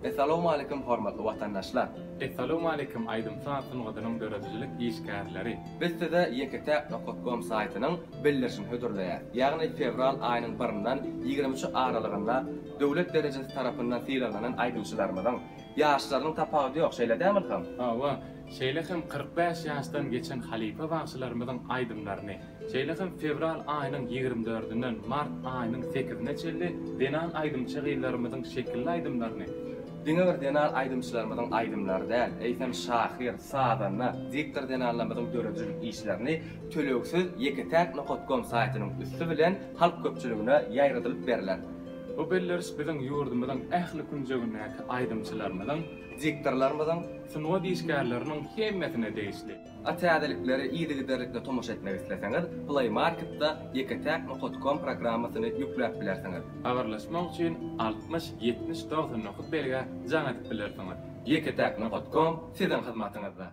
Assalamu alaykum hormatly vatandaşlar. Assalamu alaykum aydın saatın wadynyň döredicilik işgärleri. Biz size YKTAG.com saytynyň belleşini hödürleýär. Ýagny fevral aýynyň 1-ndan 23 aralygynda döwlet derejesi tarapyndan fiýlanan aýdymçylarymyň ýaşlarynyň tapagy ýok şeýle dämirham. Hawa, şeýlehem 45 ýaşdan geçen halifa bagşylarymyň aýdymlaryny, şeýlehem fevral aýynyň 24-inden mart aýynyň 8-ne çelli denan aýdymçy gyllarymyň şekilli aýdymlaryny Diňe bir denar aýdymçylarymyň aýdymlary däl, eýsem şahir, sadanna, diktor denarlarymyň döredicilik işlerini töleksiz YKTAG.com saytynyň üstü bilen halk köpçüligine ýaýradylyp beriler. Bu belleriş biziň ýurdumyzyň ähli künjegindäki aýdymçylarymyň, diktorlarymyň, sunwa işgärleriniň hemmesine değişli. Atadlikleri iyiligiderlikle tomuş etmek isteseňiz, Play Market'da YKTAG.com programmasyny ýükläp bilersiňiz. Habarlaşmak üçin 60-70 9 belge jaň etip bilersiňiz. YKTAG.com siziň hyzmatyňyzda.